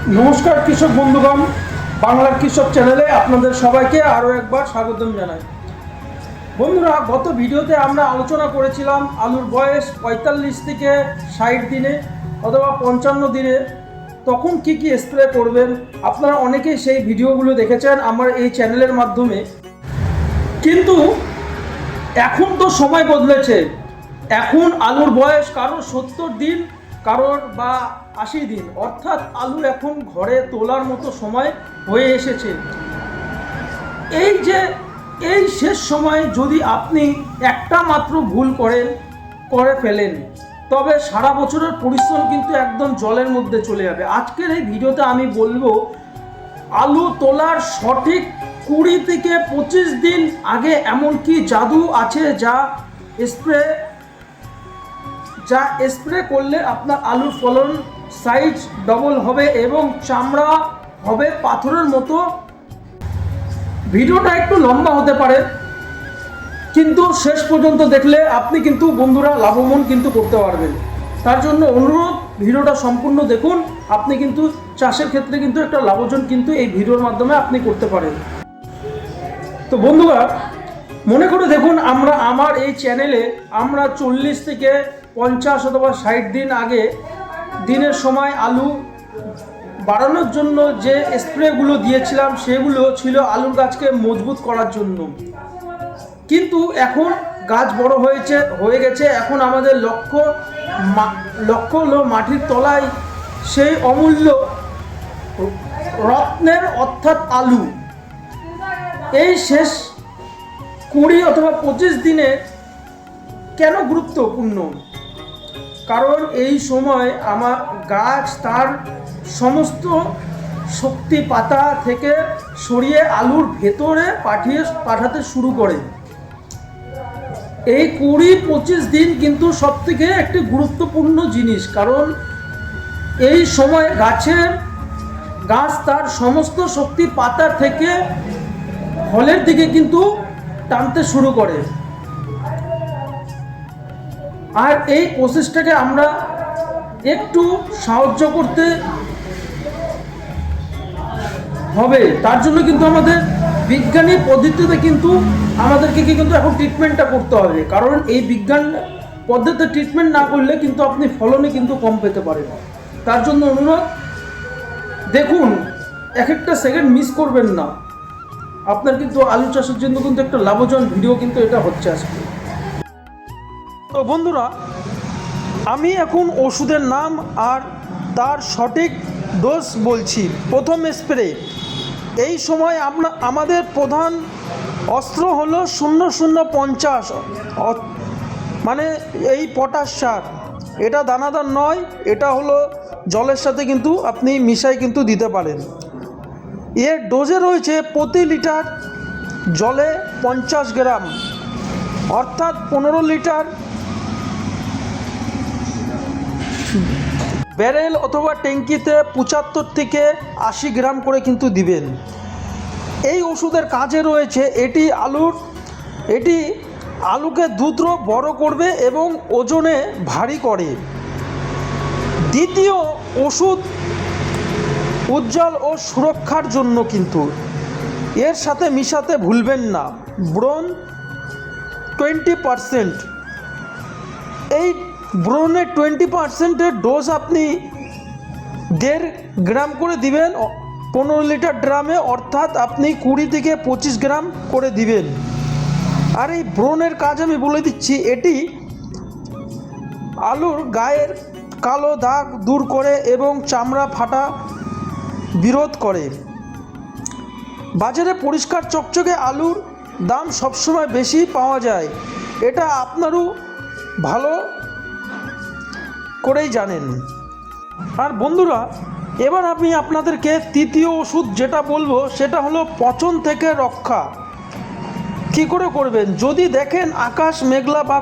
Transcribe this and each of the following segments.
নমস্কার কৃষক বন্ধুগণ, বাংলার কৃষক চ্যানেলে আপনাদের সবাইকে আরও একবার স্বাগতম জানাই। বন্ধুরা, গত ভিডিওতে আমরা আলোচনা করেছিলাম আলুর বয়স 45 থেকে 60 দিনে অথবা 55 দিনে তখন কি কি স্প্রে করবেন। আপনারা অনেকেই সেই ভিডিওগুলো দেখেছেন আমার এই চ্যানেলের মাধ্যমে, কিন্তু এখন তো সময় বদলেছে। এখন আলুর বয়স কারোর 70 দিন, কারোর বা 80 দিন, অর্থাৎ আলু এখন ঘরে তোলার মতো সময় হয়ে এসেছে। এই শেষ সময়ে যদি আপনি একটা মাত্র ভুল করে ফেলেন, তবে সারা বছরের পরিশ্রম কিন্তু একদম জলের মধ্যে চলে যাবে। আজকের এই ভিডিওতে আমি বলবো আলু তোলার সঠিক 20 থেকে 25 দিন আগে এমন কি জাদু আছে যা স্প্রে করলে আপনার আলুর ফলন সাইজ ডবল হবে এবং চামড়া হবে পাথরের মতো। ভিডিওটা একটু লম্বা হতে পারে, কিন্তু শেষ পর্যন্ত দেখলে আপনি কিন্তু বন্ধুরা লাভবান কিন্তু করতে পারবেন। তার জন্য অনুরোধ, ভিডিওটা সম্পূর্ণ দেখুন। আপনি কিন্তু চাষের ক্ষেত্রে কিন্তু একটা লাভজন কিন্তু এই ভিডিওর মাধ্যমে আপনি করতে পারেন। তো বন্ধুরা, মনে করে দেখুন, আমার এই চ্যানেলে আমরা 40 থেকে 50 অথবা 60 দিন আগে দিনের সময় আলু বাড়ানোর জন্য যে স্প্রেগুলো দিয়েছিলাম সেগুলো ছিল আলুর গাছকে মজবুত করার জন্য। কিন্তু এখন গাছ বড় হয়ে গেছে। এখন আমাদের লক্ষ্য হলো মাটির তলায় সেই অমূল্য রত্নের অর্থাৎ আলু। এই শেষ 20 অথবা 25 দিনে কেন গুরুত্বপূর্ণ? কারণ এই সময় আমার গাছ তার সমস্ত শক্তি পাতা থেকে সরিয়ে আলুর ভেতরে পাঠাতে শুরু করে। এই 20-25 দিন কিন্তু সব থেকে একটি গুরুত্বপূর্ণ জিনিস, কারণ এই সময় গাছ তার সমস্ত শক্তি পাতা থেকে ফলের দিকে কিন্তু টানতে শুরু করে। আর এই প্রসেসটাকে আমরা একটু সাহায্য করতে হবে। তার জন্য কিন্তু আমাদের বিজ্ঞানী পদ্ধতিতে কিন্তু আমাদেরকে কিন্তু এখন ট্রিটমেন্টটা করতে হবে, কারণ এই বিজ্ঞান পদ্ধতিতে ট্রিটমেন্ট না করলে কিন্তু আপনি ফলনে কিন্তু কম পেতে পারেন। তার জন্য অনুরোধ, দেখুন, এক একটা সেকেন্ড মিস করবেন না। আপনার কিন্তু আলু চাষের জন্য কিন্তু একটা লাভজনক ভিডিও কিন্তু এটা হচ্ছে আজকে। তো বন্ধুরা, আমি এখন ওষুধের নাম আর তার সঠিক ডোজ বলছি। প্রথম স্প্রে, এই সময় আমাদের প্রধান অস্ত্র হলো 0050, মানে এই পটাশ সার। এটা দানাদার নয়, এটা হলো জলের সাথে কিন্তু আপনি মিশাই কিন্তু দিতে পারেন। এর ডোজে রয়েছে প্রতি লিটার জলে 50 গ্রাম, অর্থাৎ 15 লিটার ব্যারেল অথবা ট্যাঙ্কিতে 75 থেকে 80 গ্রাম করে কিন্তু দিবেন। এই ওষুধের কাজে রয়েছে এটি আলুকে দ্রুত বড় করবে এবং ওজনে ভারী করে। দ্বিতীয় ওষুধ উজ্জ্বল ও সুরক্ষার জন্য কিন্তু এর সাথে মিশাতে ভুলবেন না ব্রোন 20%। এই ব্রোনের 20%-এর ডোজ আপনি 1.5 গ্রাম করে দিবেন 15 লিটার ড্রামে, অর্থাৎ আপনি 20 থেকে 25 গ্রাম করে দিবেন। আর এই ব্রোনের কাজ আমি বলে দিচ্ছি, এটি আলুর গায়ের কালো দাগ দূর করে এবং চামড়া ফাটা বিরোধ করে। বাজারে পরিষ্কার চকচকে আলুর দাম সবসময় বেশি পাওয়া যায়, এটা আপনারও ভালো করেই জানেন। আর বন্ধুরা, এবার আমি আপনাদেরকে তৃতীয় ওষুধ যেটা বলবো সেটা হলো পচন থেকে রক্ষা। কী করে করবেন? যদি দেখেন আকাশ মেঘলা বা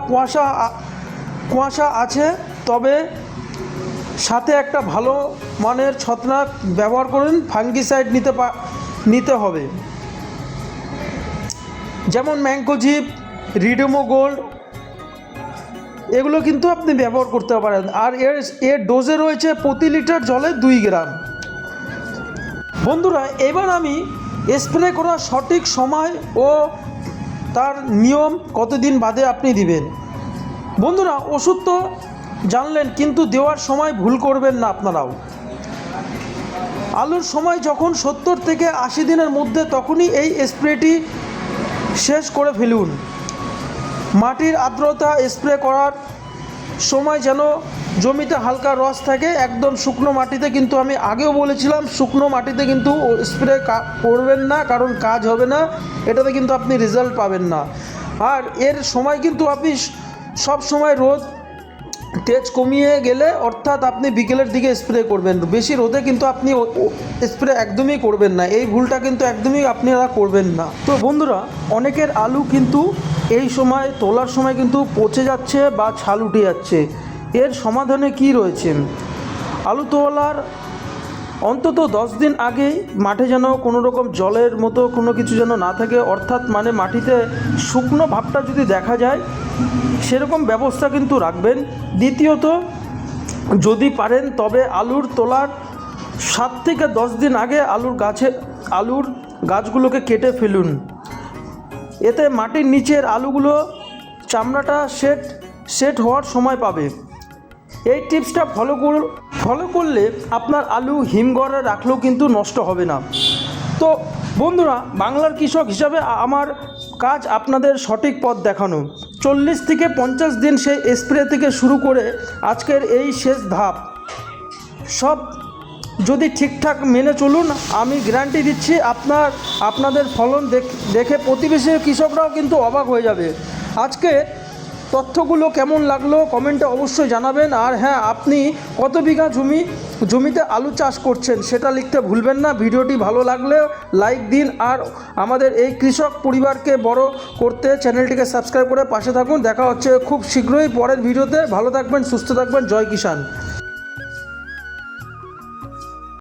কুয়াশা আছে, তবে সাথে একটা ভালো মানের ছত্রাক ব্যবহার করুন। ফাঙ্গিসাইড নিতে হবে, যেমন ম্যাঙ্কোজিব, রিডোমো গোল্ড, এগুলো কিন্তু আপনি ব্যবহার করতে পারেন। আর এর ডোজে রয়েছে প্রতি লিটার জলে 2 গ্রাম। বন্ধুরা, এবার আমি স্প্রে করার সঠিক সময় ও তার নিয়ম কতদিন বাদে আপনি দিবেন। বন্ধুরা, ওষুধ তো জানলেন, কিন্তু দেওয়ার সময় ভুল করবেন না আপনারাও। আলুর সময় যখন 70 থেকে 80 দিনের মধ্যে, তখনই এই স্প্রেটি শেষ করে ফেলুন। মাটির আর্দ্রতা স্প্রে করার সময় যেন জমিতে হালকা রস থাকে। একদম শুকনো মাটিতে কিন্তু আমি আগেও বলেছিলাম, শুকনো মাটিতে কিন্তু স্প্রে করবেন না, কারণ কাজ হবে না, এটাতে কিন্তু আপনি রেজাল্ট পাবেন না। আর এর সময় কিন্তু আপনি সব সময় রোদ তেজ কমিয়ে গেলে, অর্থাৎ আপনি বিকেলের দিকে স্প্রে করবেন। বেশি রোদে কিন্তু আপনি স্প্রে একদমই করবেন না, এই ভুলটা কিন্তু একদমই আপনারা করবেন না। তো বন্ধুরা, অনেকের আলু কিন্তু এই সময় তোলার সময় কিন্তু পচে যাচ্ছে বা ছাল উঠে যাচ্ছে। এর সমাধানে কি রয়েছে? আলু তোলার অন্তত 10 দিন আগেই মাঠে যেন কোনো রকম জলের মতো কোনো কিছু যেন না থাকে, অর্থাৎ মানে মাটিতে শুকনো ভাবটা যদি দেখা যায়, সেরকম ব্যবস্থা কিন্তু রাখবেন। দ্বিতীয়ত, যদি পারেন তবে আলুর তোলার 7 থেকে 10 দিন আগে আলুর গাছগুলোকে কেটে ফেলুন। এতে মাটির নিচের আলুগুলো চামড়াটা সেট হওয়ার সময় পাবে। এই টিপসটা ফলো করলে আপনার আলু হিমঘরে রাখলেও কিন্তু নষ্ট হবে না। তো বন্ধুরা, বাংলার কৃষক হিসাবে আমার কাজ আপনাদের সঠিক পথ দেখানো। 40 থেকে 50 দিন সেই স্প্রে থেকে শুরু করে আজকের এই শেষ ধাপ, সব যদি ঠিকঠাক মেনে চলুন, আমি গ্যারান্টি দিচ্ছি আপনাদের ফলন দেখে প্রতিবেশী কৃষকরাও কিন্তু অবাক হয়ে যাবে। আজকে তথ্যগুলো কেমন লাগলো কমেন্টে অবশ্যই জানাবেন। আর হ্যাঁ, আপনি কত বিঘা জমিতে আলু চাষ করছেন সেটা লিখতে ভুলবেন না। ভিডিওটি ভালো লাগলে লাইক দিন, আর আমাদের এই কৃষক পরিবারকে বড় করতে চ্যানেলটিকে সাবস্ক্রাইব করে পাশে থাকুন। দেখা হচ্ছে খুব শীঘ্রই পরের ভিডিওতে। ভালো থাকবেন, সুস্থ থাকবেন। জয় কিষাণ।